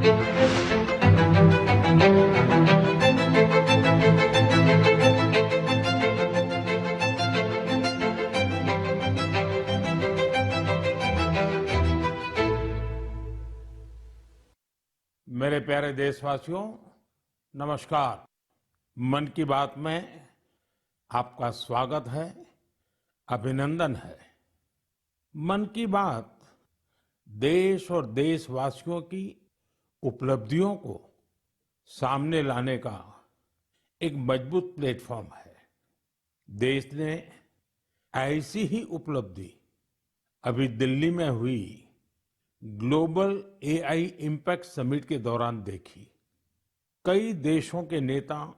मेरे प्यारे देशवासियों, नमस्कार। मन की बात में आपका स्वागत है, अभिनंदन है। मन की बात देश और देशवासियों की उपलब्धियों को सामने लाने का एक मजबूत प्लेटफॉर्म है। देश ने ऐसी ही उपलब्धि अभी दिल्ली में हुई ग्लोबल एआई इम्पैक्ट समिट के दौरान देखी। कई देशों के नेता,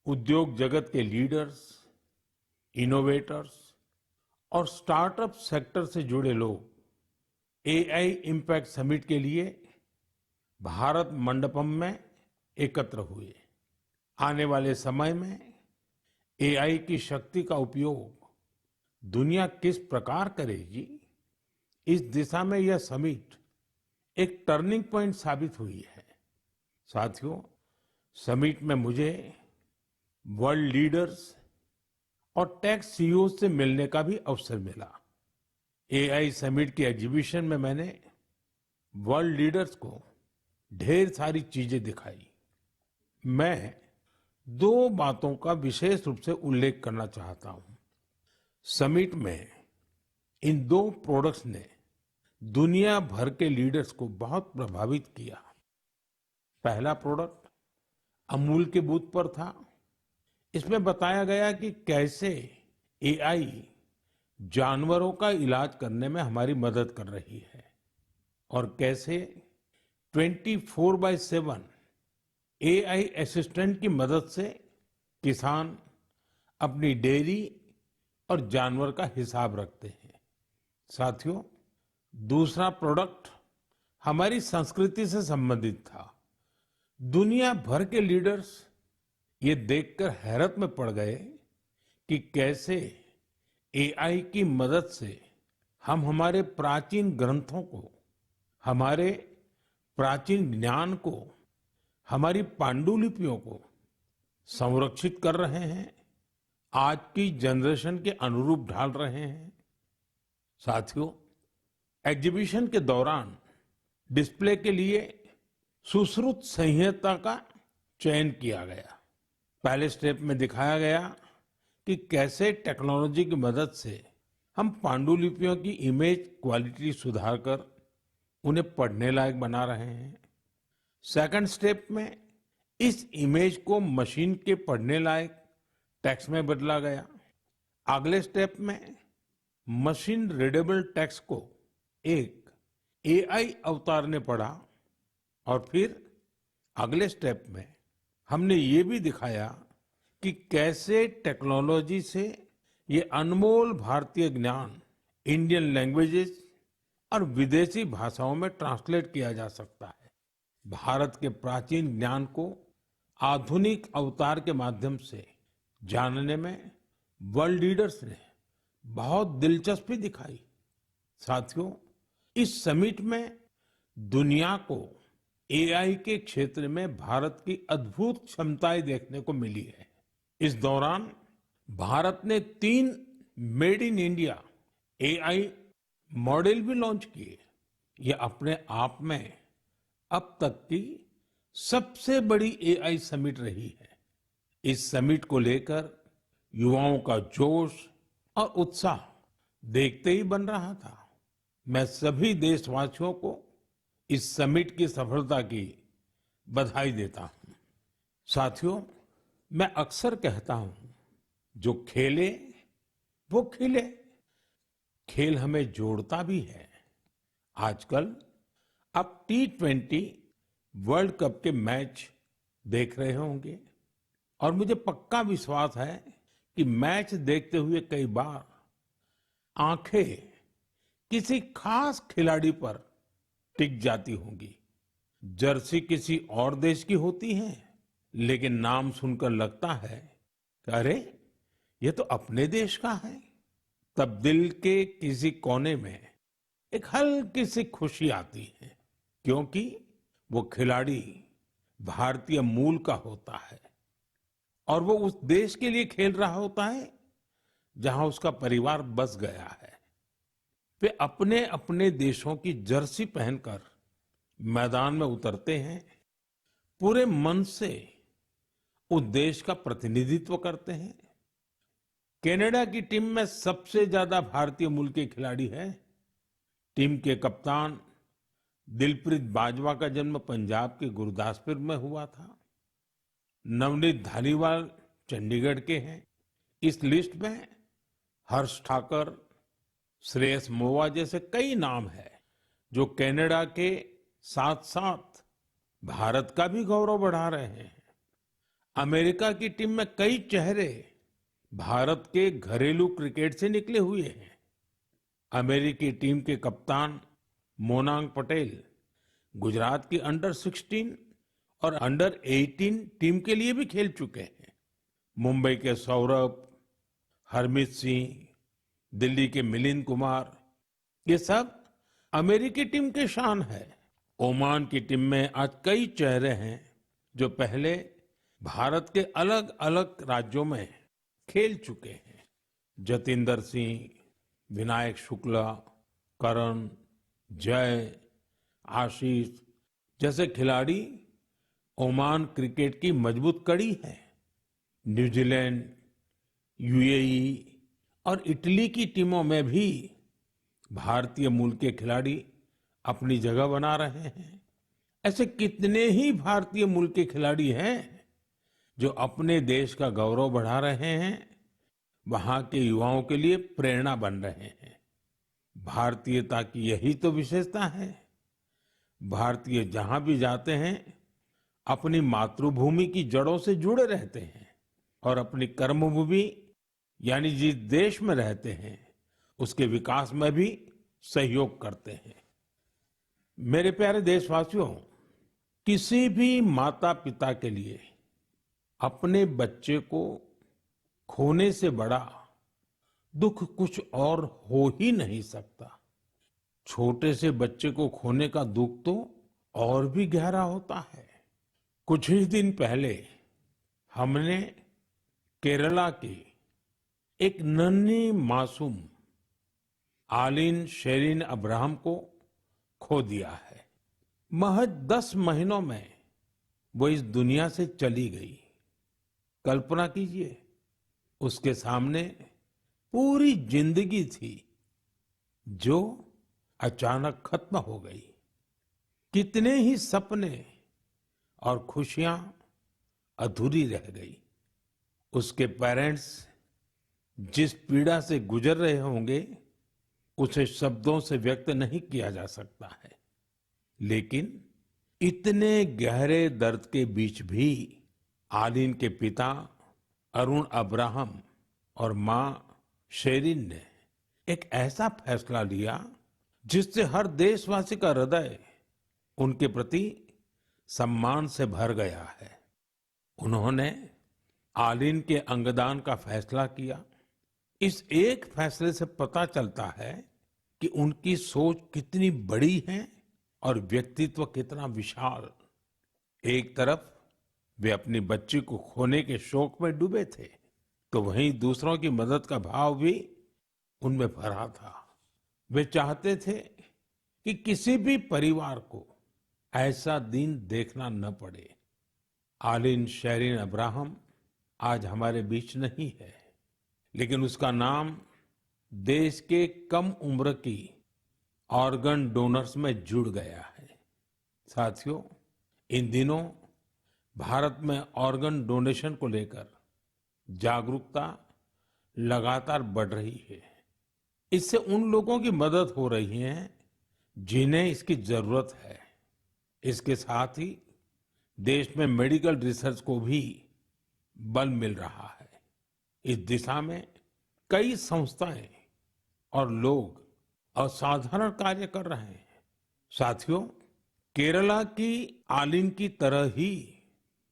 उद्योग जगत के लीडर्स, इनोवेटर्स और स्टार्टअप सेक्टर से जुड़े लोग एआई इम्पैक्ट समिट के लिए भारत मंडपम में एकत्र हुए। आने वाले समय में एआई की शक्ति का उपयोग दुनिया किस प्रकार करेगी, इस दिशा में यह समिट एक टर्निंग पॉइंट साबित हुई है। साथियों, समिट में मुझे वर्ल्ड लीडर्स और टेक सीईओ से मिलने का भी अवसर मिला। एआई समिट की एग्जीबिशन में मैंने वर्ल्ड लीडर्स को ढेर सारी चीजें दिखाई। मैं दो बातों का विशेष रूप से उल्लेख करना चाहता हूं। समिट में इन दो प्रोडक्ट्स ने दुनिया भर के लीडर्स को बहुत प्रभावित किया। पहला प्रोडक्ट अमूल के बूथ पर था। इसमें बताया गया कि कैसे एआई जानवरों का इलाज करने में हमारी मदद कर रही है और कैसे 24/7 एआई असिस्टेंट की मदद से किसान अपनी डेयरी और जानवर का हिसाब रखते हैं। साथियों, दूसरा प्रोडक्ट हमारी संस्कृति से संबंधित था। दुनिया भर के लीडर्स ये देखकर हैरत में पड़ गए कि कैसे एआई की मदद से हम हमारे प्राचीन ग्रंथों को, हमारे प्राचीन ज्ञान को, हमारी पांडुलिपियों को संरक्षित कर रहे हैं, आज की जनरेशन के अनुरूप ढाल रहे हैं। साथियों, एग्जीबिशन के दौरान डिस्प्ले के लिए सुश्रुत संहिता का चयन किया गया। पहले स्टेप में दिखाया गया कि कैसे टेक्नोलॉजी की मदद से हम पांडुलिपियों की इमेज क्वालिटी सुधारकर उन्हें पढ़ने लायक बना रहे हैं। सेकंड स्टेप में इस इमेज को मशीन के पढ़ने लायक टेक्स्ट में बदला गया। अगले स्टेप में मशीन रीडेबल टेक्स्ट को एक एआई अवतार ने पढ़ा और फिर अगले स्टेप में हमने ये भी दिखाया कि कैसे टेक्नोलॉजी से ये अनमोल भारतीय ज्ञान इंडियन लैंग्वेजेस और विदेशी भाषाओं में ट्रांसलेट किया जा सकता है। भारत के प्राचीन ज्ञान को आधुनिक अवतार के माध्यम से जानने में वर्ल्ड लीडर्स ने बहुत दिलचस्पी दिखाई। साथियों, इस समिट में दुनिया को एआई के क्षेत्र में भारत की अद्भुत क्षमताएं देखने को मिली है। इस दौरान भारत ने 3 made in India AI model भी लॉन्च किए। ये अपने आप में अब तक की सबसे बड़ी एआई समिट रही है। इस समिट को लेकर युवाओं का जोश और उत्साह देखते ही बन रहा था। मैं सभी देशवासियों को इस समिट की सफलता की बधाई देता हूं। साथियों, मैं अक्सर कहता हूं, जो खेले वो खिले। खेल हमें जोड़ता भी है। आजकल आप T20 वर्ल्ड कप के मैच देख रहे होंगे और मुझे पक्का विश्वास है कि मैच देखते हुए कई बार आंखें किसी खास खिलाड़ी पर टिक जाती होंगी। जर्सी किसी और देश की होती है, लेकिन नाम सुनकर लगता है कि अरे, ये तो अपने देश का है। तब दिल के किसी कोने में एक हल्की सी खुशी आती है, क्योंकि वो खिलाड़ी भारतीय मूल का होता है और वो उस देश के लिए खेल रहा होता है जहां उसका परिवार बस गया है। वे अपने अपने देशों की जर्सी पहनकर मैदान में उतरते हैं, पूरे मन से उस देश का प्रतिनिधित्व करते हैं। कनाडा की टीम में सबसे ज्यादा भारतीय मूल के खिलाड़ी हैं। टीम के कप्तान दिलप्रीत बाजवा का जन्म पंजाब के गुरदासपुर में हुआ था। नवनीत धालीवाल चंडीगढ़ के हैं। इस लिस्ट में हर्ष ठाकर, श्रेयस मोवा जैसे कई नाम हैं जो कनाडा के साथ साथ भारत का भी गौरव बढ़ा रहे हैं। अमेरिका की टीम में कई चेहरे भारत के घरेलू क्रिकेट से निकले हुए हैं। अमेरिकी टीम के कप्तान मोनांग पटेल गुजरात की अंडर 16 और अंडर 18 टीम के लिए भी खेल चुके हैं। मुंबई के सौरभ, हरमीत सिंह, दिल्ली के मिलिंद कुमार, ये सब अमेरिकी टीम के शान है। ओमान की टीम में आज कई चेहरे हैं जो पहले भारत के अलग अलग राज्यों में खेल चुके हैं। जतिंदर सिंह, विनायक शुक्ला, करण, जय, आशीष जैसे खिलाड़ी ओमान क्रिकेट की मजबूत कड़ी है। न्यूजीलैंड, यूएई और इटली की टीमों में भी भारतीय मूल के खिलाड़ी अपनी जगह बना रहे हैं। ऐसे कितने ही भारतीय मूल के खिलाड़ी हैं जो अपने देश का गौरव बढ़ा रहे हैं, वहां के युवाओं के लिए प्रेरणा बन रहे हैं। भारतीयता की यही तो विशेषता है। भारतीय जहां भी जाते हैं अपनी मातृभूमि की जड़ों से जुड़े रहते हैं और अपनी कर्मभूमि यानी जिस देश में रहते हैं उसके विकास में भी सहयोग करते हैं। मेरे प्यारे देशवासियों, किसी भी माता पिता के लिए अपने बच्चे को खोने से बड़ा दुख कुछ और हो ही नहीं सकता। छोटे से बच्चे को खोने का दुख तो और भी गहरा होता है। कुछ ही दिन पहले हमने केरला की एक नन्ही मासूम आलिन शेरिन अब्राहम को खो दिया है। महज 10 महीनों में वो इस दुनिया से चली गई। कल्पना कीजिए, उसके सामने पूरी जिंदगी थी जो अचानक खत्म हो गई। कितने ही सपने और खुशियां अधूरी रह गई। उसके पेरेंट्स जिस पीड़ा से गुजर रहे होंगे उसे शब्दों से व्यक्त नहीं किया जा सकता है। लेकिन इतने गहरे दर्द के बीच भी आलिन के पिता अरुण अब्राहम और मां शेरिन ने एक ऐसा फैसला लिया जिससे हर देशवासी का हृदय उनके प्रति सम्मान से भर गया है। उन्होंने आलिन के अंगदान का फैसला किया। इस एक फैसले से पता चलता है कि उनकी सोच कितनी बड़ी है और व्यक्तित्व कितना विशाल। एक तरफ वे अपनी बच्ची को खोने के शोक में डूबे थे, तो वहीं दूसरों की मदद का भाव भी उनमें भरा था। वे चाहते थे कि किसी भी परिवार को ऐसा दिन देखना न पड़े। आलिन शेरिन अब्राहम आज हमारे बीच नहीं है, लेकिन उसका नाम देश के कम उम्र की ऑर्गन डोनर्स में जुड़ गया है। साथियों, इन दिनों भारत में ऑर्गन डोनेशन को लेकर जागरूकता लगातार बढ़ रही है। इससे उन लोगों की मदद हो रही है जिन्हें इसकी जरूरत है। इसके साथ ही देश में मेडिकल रिसर्च को भी बल मिल रहा है। इस दिशा में कई संस्थाएं और लोग असाधारण कार्य कर रहे हैं। साथियों, केरला की आलिन की तरह ही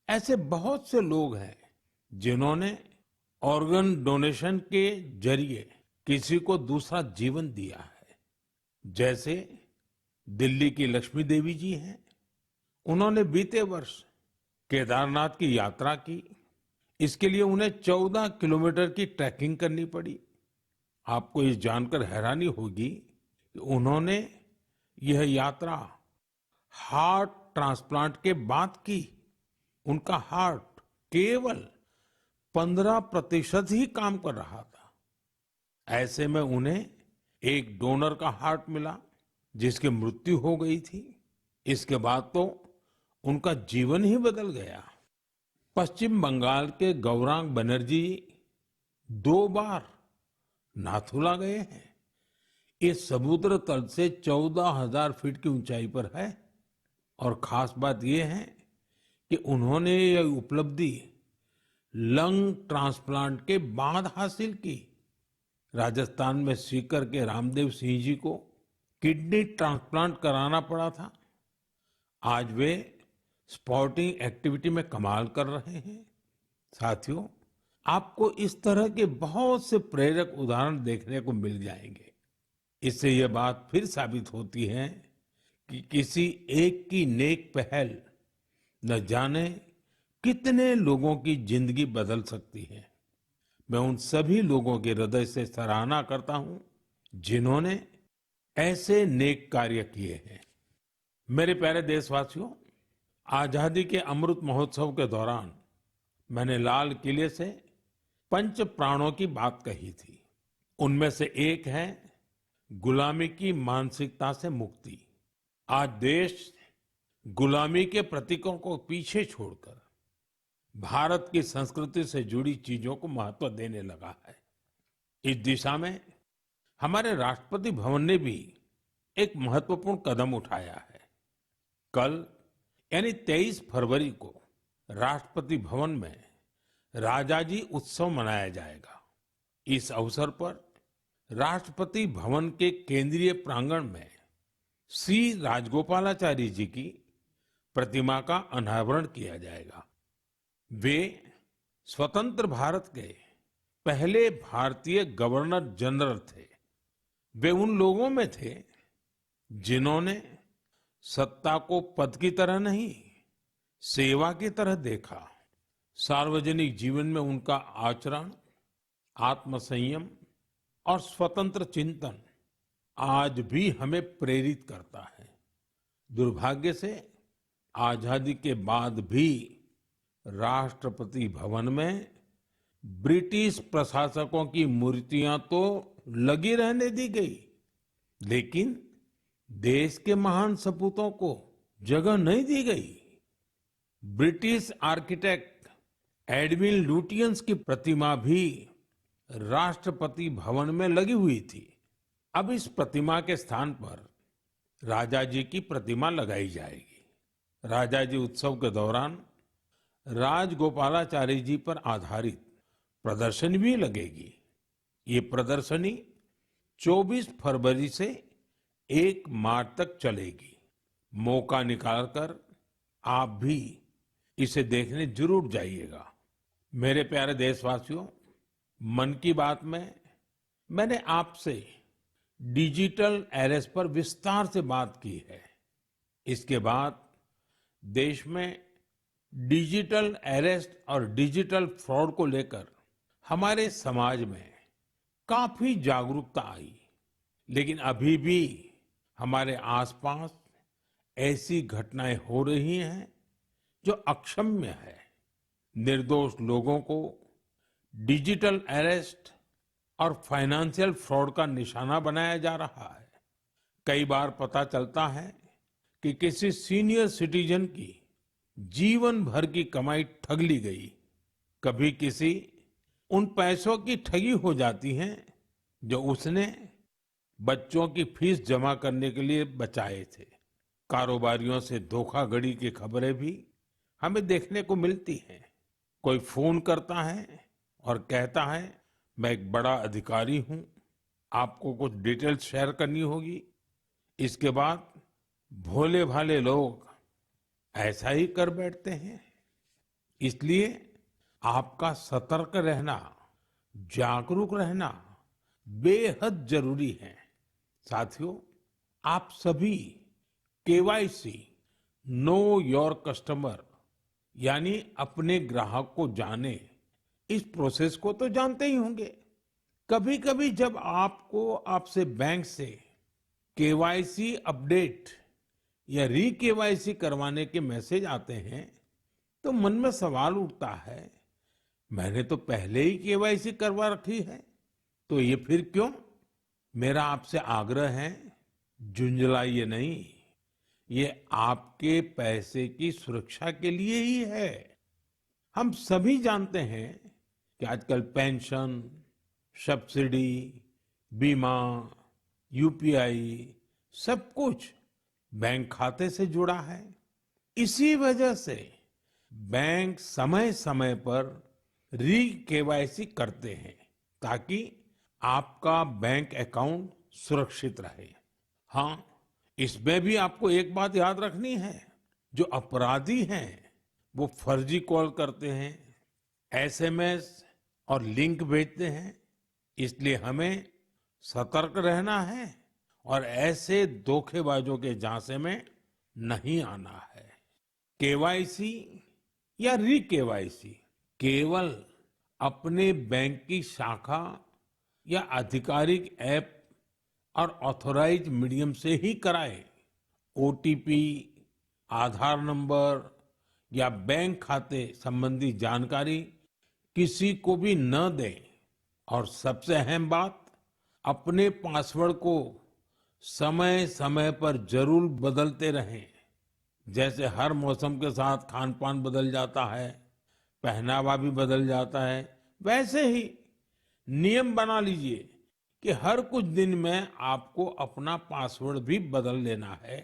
ऐसे बहुत से लोग हैं जिन्होंने ऑर्गन डोनेशन के जरिए किसी को दूसरा जीवन दिया है। जैसे दिल्ली की लक्ष्मी देवी जी हैं। उन्होंने बीते वर्ष केदारनाथ की यात्रा की। इसके लिए उन्हें 14 किलोमीटर की ट्रैकिंग करनी पड़ी। आपको ये जानकर हैरानी होगी कि उन्होंने यह यात्रा हार्ट ट्रांसप्लांट के बाद की। उनका हार्ट केवल 15% ही काम कर रहा था। ऐसे में उन्हें एक डोनर का हार्ट मिला, जिसकी मृत्यु हो गई थी। इसके बाद तो उनका जीवन ही बदल गया। पश्चिम बंगाल के गौरांग बनर्जी 2 बार नाथुला गए हैं। ये समुद्र तल से 14,000 फीट की ऊंचाई पर है। और खास बात यह है कि उन्होंने यह उपलब्धि लंग ट्रांसप्लांट के बाद हासिल की। राजस्थान में सीकर के रामदेव सिंह जी को किडनी ट्रांसप्लांट कराना पड़ा था। आज वे स्पोर्टिंग एक्टिविटी में कमाल कर रहे हैं। साथियों, आपको इस तरह के बहुत से प्रेरक उदाहरण देखने को मिल जाएंगे। इससे यह बात फिर साबित होती है कि किसी एक की नेक पहल न जाने कितने लोगों की जिंदगी बदल सकती है। मैं उन सभी लोगों के हृदय से सराहना करता हूं जिन्होंने ऐसे नेक कार्य किए हैं। मेरे प्यारे देशवासियों, आजादी के अमृत महोत्सव के दौरान मैंने लाल किले से पंच प्राणों की बात कही थी। उनमें से एक है गुलामी की मानसिकता से मुक्ति। आज देश गुलामी के प्रतीकों को पीछे छोड़कर भारत की संस्कृति से जुड़ी चीजों को महत्व देने लगा है। इस दिशा में हमारे राष्ट्रपति भवन ने भी एक महत्वपूर्ण कदम उठाया है। कल यानी 23 फरवरी को राष्ट्रपति भवन में राजाजी उत्सव मनाया जाएगा। इस अवसर पर राष्ट्रपति भवन के केंद्रीय प्रांगण में सी राजगोपालाचारी जी की प्रतिमा का अनावरण किया जाएगा। वे स्वतंत्र भारत के पहले भारतीय गवर्नर जनरल थे। वे उन लोगों में थे जिन्होंने सत्ता को पद की तरह नहीं, सेवा की तरह देखा। सार्वजनिक जीवन में उनका आचरण, आत्मसंयम और स्वतंत्र चिंतन आज भी हमें प्रेरित करता है। दुर्भाग्य से आजादी के बाद भी राष्ट्रपति भवन में ब्रिटिश प्रशासकों की मूर्तियां तो लगी रहने दी गई, लेकिन देश के महान सपूतों को जगह नहीं दी गई। ब्रिटिश आर्किटेक्ट एडविन लुटियंस की प्रतिमा भी राष्ट्रपति भवन में लगी हुई थी। अब इस प्रतिमा के स्थान पर राजा जी की प्रतिमा लगाई जाएगी। राजा जी उत्सव के दौरान राजगोपालाचारी जी पर आधारित प्रदर्शनी भी लगेगी। ये प्रदर्शनी 24 फरवरी से 1 मार्च तक चलेगी। मौका निकालकर आप भी इसे देखने जरूर जाइएगा। मेरे प्यारे देशवासियों, मन की बात में मैंने आपसे डिजिटल अरेस्ट पर विस्तार से बात की है। इसके बाद देश में डिजिटल अरेस्ट और डिजिटल फ्रॉड को लेकर हमारे समाज में काफी जागरूकता आई। लेकिन अभी भी हमारे आसपास ऐसी घटनाएं हो रही हैं जो अक्षम्य है। निर्दोष लोगों को डिजिटल अरेस्ट और फाइनेंशियल फ्रॉड का निशाना बनाया जा रहा है। कई बार पता चलता है कि किसी सीनियर सिटीजन की जीवन भर की कमाई ठग ली गई। कभी किसी उन पैसों की ठगी हो जाती है जो उसने बच्चों की फीस जमा करने के लिए बचाए थे। कारोबारियों से धोखाधड़ी की खबरें भी हमें देखने को मिलती हैं। कोई फोन करता है और कहता है, मैं एक बड़ा अधिकारी हूं, आपको कुछ डिटेल्स शेयर करनी होगी। इसके बाद भोले भाले लोग ऐसा ही कर बैठते हैं। इसलिए आपका सतर्क रहना, जागरूक रहना बेहद जरूरी है। साथियों, आप सभी केवाईसी नो योर कस्टमर यानी अपने ग्राहक को जाने, इस प्रोसेस को तो जानते ही होंगे। कभी कभी जब आपको आपसे बैंक से केवाईसी अपडेट या री केवाईसी करवाने के मैसेज आते हैं तो मन में सवाल उठता है, मैंने तो पहले ही केवाईसी करवा रखी है, तो ये फिर क्यों? मेरा आपसे आग्रह है, झुंझलाइए नहीं। ये आपके पैसे की सुरक्षा के लिए ही है। हम सभी जानते हैं कि आजकल पेंशन, सब्सिडी, बीमा, यूपीआई सब कुछ बैंक खाते से जुड़ा है। इसी वजह से बैंक समय समय पर री केवाईसी करते हैं ताकि आपका बैंक अकाउंट सुरक्षित रहे। हाँ, इसमें भी आपको एक बात याद रखनी है, जो अपराधी हैं वो फर्जी कॉल करते हैं, एसएमएस और लिंक भेजते हैं, इसलिए हमें सतर्क रहना है और ऐसे धोखेबाजों के झांसे में नहीं आना है। केवाईसी या री केवाईसी केवल अपने बैंक की शाखा या आधिकारिक ऐप और ऑथराइज्ड मीडियम से ही कराएं। ओटीपी, आधार नंबर या बैंक खाते संबंधी जानकारी किसी को भी न दें। और सबसे अहम बात, अपने पासवर्ड को समय समय पर जरूर बदलते रहें। जैसे हर मौसम के साथ खान पान बदल जाता है, पहनावा भी बदल जाता है, वैसे ही नियम बना लीजिए कि हर कुछ दिन में आपको अपना पासवर्ड भी बदल लेना है।